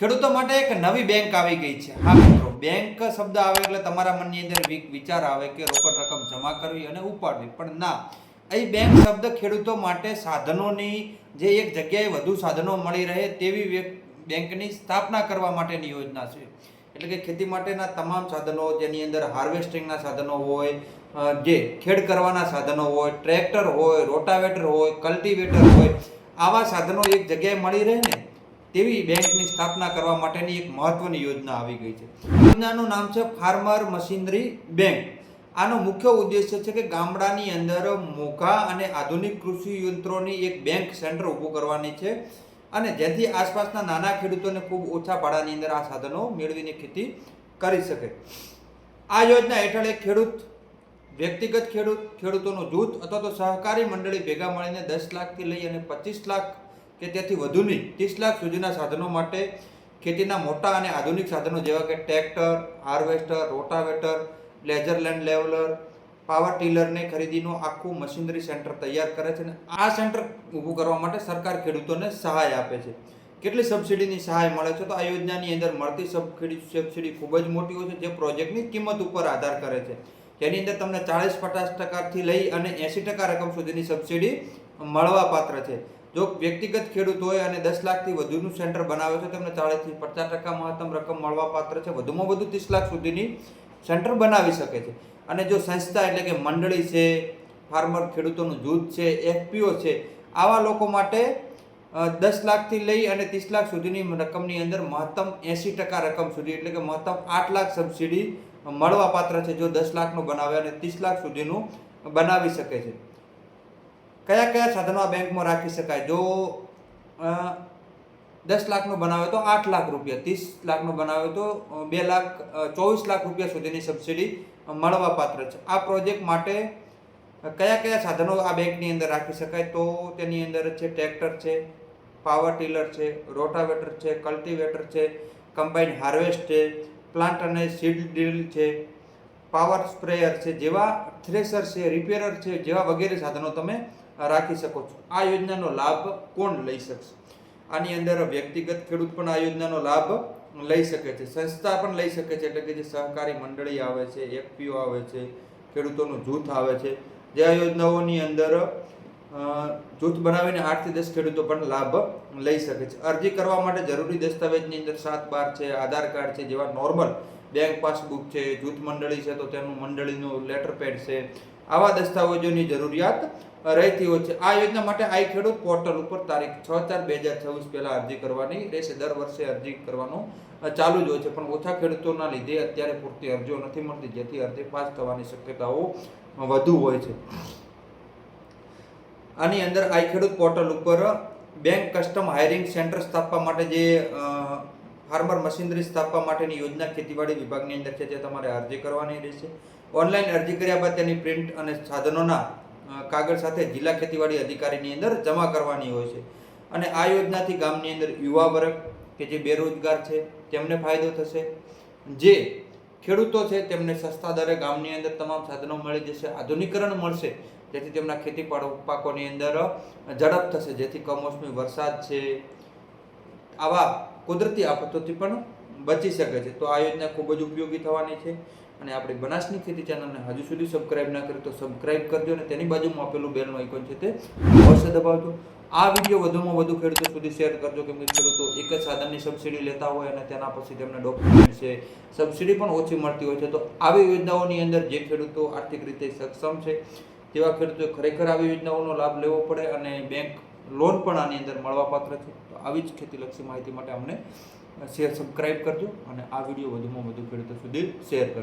ખેડૂતો માટે એક નવી બેંક આવી ગઈ છે। હા મિત્રો, બેંક શબ્દ આવે એટલે તમારા મનની અંદર વિચાર આવે કે રોકડ રકમ જમા કરવી અને ઉપાડવી, પણ ના, અહીં બેંક શબ્દ ખેડૂતો માટે સાધનોની જે એક જગ્યાએ વધુ સાધનો મળી રહે તેવી બેંકની સ્થાપના કરવા માટેની યોજના છે। એટલે કે ખેતી માટેના તમામ સાધનો, જેની અંદર હાર્વેસ્ટિંગના સાધનો હોય, જે ખેડ કરવાના સાધનો હોય, ટ્રેક્ટર હોય, રોટાવેટર હોય, કલ્ટિવેટર હોય, આવા સાધનો એક જગ્યાએ મળી રહે ને તેવી બેંકની સ્થાપના કરવા માટેની એક મહત્વની યોજના આવી ગઈ છે। યોજનાનું નામ છે ફાર્મર મશીનરી બેંક। આનો મુખ્ય ઉદ્દેશ્ય છે કે ગામડાની અંદર મોંઘા અને આધુનિક કૃષિ યંત્રોની એક બેંક સેન્ટર ઊભું કરવાની છે, અને જેથી આસપાસના નાના ખેડૂતોને ખૂબ ઓછા ભાડાની અંદર આ સાધનો મેળવીને ખેતી કરી શકે। આ યોજના હેઠળ એક ખેડૂત, વ્યક્તિગત ખેડૂત, ખેડૂતોનું જૂથ અથવા તો સહકારી મંડળી ભેગા મળીને 10 લાખથી લઈ અને 25 લાખ કે તેથી વધુની 30 લાખ સુધીના સાધનો માટે ખેતીના મોટા અને આધુનિક સાધનો જેવા કે tractor, harvester, rotavator, laser land leveller, power ટીલરને ખરીદીનું આખું મશીનરી સેન્ટર તૈયાર કરે છે। અને આ સેન્ટર ઊભું કરવા માટે સરકાર ખેડૂતોને સહાય આપે છે। કેટલી સબસિડીની સહાય મળે છે? તો આ યોજનાની અંદર મળતી સબસિડી ખૂબ જ મોટી હોય છે, જે પ્રોજેક્ટની કિંમત ઉપર આધાર કરે છે। જેની અંદર તમને 40-50% લઈ અને 80% રકમ સુધીની સબસિડી મળવા પાત્ર છે। જો વ્યક્તિગત ખેડૂત હોય અને 10 લાખથી વધુનું સેન્ટર બનાવે છે, તેમને 40% થી 50% મહત્તમ રકમ મળવા પાત્ર છે। વધુમાં વધુ 30 લાખ સુધીની સેન્ટર બનાવી શકે છે। અને જો સંસ્થા એટલે કે મંડળી છે, ફાર્મર ખેડૂતોનું જૂથ છે, FPO છે, આવા લોકો માટે 10 લાખથી લઈ અને 30 લાખ સુધીની રકમની અંદર મહત્તમ 80% રકમ સુધી એટલે કે મહત્તમ 8 લાખ સબસિડી મળવા પાત્ર છે, જો 10 લાખનું બનાવે અને 30 લાખ સુધીનું બનાવી શકે છે। કયા કયા સાધનો આ બેંકમાં રાખી શકાય? જો 10 લાખનું બનાવે તો 8 લાખ રૂપિયા, 30 લાખનું બનાવે તો 24 લાખ રૂપિયા સુધીની સબસિડી મળવા પાત્ર છે। આ પ્રોજેક્ટ માટે કયા કયા સાધનો આ બેંકની અંદર રાખી શકાય? તો તેની અંદર છે ટ્રેક્ટર છે, પાવર ટીલર છે, રોટાવેટર છે, કલ્ટિવેટર છે, કમ્બાઇન્ડ હાર્વેસ્ટ છે, પ્લાન્ટ અને સીડ ડ્રીલ છે, પાવર સ્પ્રેયર છે, જેવા થ્રેશર છે, રિપેરર છે, જેવા વગેરે સાધનો તમે રાખી શકો છો। આ યોજનાનો લાભ કોણ લઈ શકશે? આની અંદર વ્યક્તિગત ખેડૂત પણ આ યોજનાનો લાભ લઈ શકે છે, સંસ્થા પણ લઈ શકે છે, એટલે કે જે સહકારી મંડળી આવે છે, FPO આવે છે, ખેડૂતોનું જૂથ આવે છે, જે આ યોજનાઓની અંદર જૂથ બનાવીને 8 થી 10 ખેડૂતો પણ લાભ લઈ શકે છે। અરજી કરવા માટે જરૂરી દસ્તાવેજની અંદર 7/12 છે, આધાર કાર્ડ છે, જેવા નોર્મલ બેંક પાસબુક છે, જૂથ મંડળી છે તો તેનું મંડળીનું લેટર પેડ છે, આવા દસ્તાવેજોની જરૂરિયાત રહેતી હોય છે। આ યોજના માટે આઈ ખેડૂત પોર્ટલ ઉપર તારીખ 6/4/2026 પહેલા અરજી કરવાની રહેશે। દર વર્ષે અરજી કરવાનું ચાલુ જ હોય છે, પણ ઓછા ખેડૂતોના લીધે અત્યારે પૂરતી અરજીઓ નથી મળતી, જેથી અરજી પાસ થવાની શક્યતાઓ વધુ હોય છે। આની અંદર આઈ ખેડૂત પોર્ટલ ઉપર બેંક કસ્ટમ હાયરિંગ સેન્ટર સ્થાપવા માટે, જે ફાર્મર મશીનરી સ્થાપવા માટેની યોજના ખેતીવાડી વિભાગની અંદર છે, તે તમારે અરજી કરવાની રહેશે। ઓનલાઈન અરજી કર્યા બાદ તેની પ્રિન્ટ અને સાધનોના કાગળ સાથે જિલ્લા ખેતીવાડી અધિકારીની અંદર જમા કરવાની હોય છે। અને આ યોજનાથી ગામની અંદર યુવા વર્ગ કે જે બેરોજગાર છે તેમને ફાયદો થશે, જે ખેડૂતો છે તેમને સસ્તા દરે ગામની અંદર તમામ સાધનો મળી જશે, આધુનિકરણ મળશે, જેથી તેમના ખેતી પાકોની અંદર ઝડપ થશે, જેથી કમોસમી વરસાદ છે, આવા કુદરતી આફતોથી પણ બચી શકે છે। તો આ યોજના ખૂબ જ ઉપયોગી થવાની છે। અને આપણી બનાસની ખેતી ચેનલને હજુ સુધી સબસ્ક્રાઇબ ના કરી તો સબસ્ક્રાઇબ કરજો, અને તેની બાજુમાં આપેલું બેલનું આઇકોન છે તે અવશ્ય દબાવજો। આ વિડીયો વધુમાં વધુ ખેડૂતો સુધી શેર કરજો, કેમ કે ખેડૂતો એક જ સાધનની સબસિડી લેતા હોય અને તેના પછી તેમને ડોક્યુમેન્ટ છે, સબસિડી પણ ઓછી મળતી હોય છે। તો આવી યોજનાઓની અંદર જે ખેડૂતો આર્થિક રીતે સક્ષમ છે તેવા ખેડૂતોએ ખરેખર આવી યોજનાઓનો લાભ લેવો પડે, અને બેંક લોન પણ આની અંદર મળવાપાત્ર છે। તો આવી જ ખેતીલક્ષી માહિતી માટે અમને સબસ્ક્રાઇબ કરજો, અને આ વિડીયો વધુમાં વધુ ખેડૂતો સુધી શેર કરજો।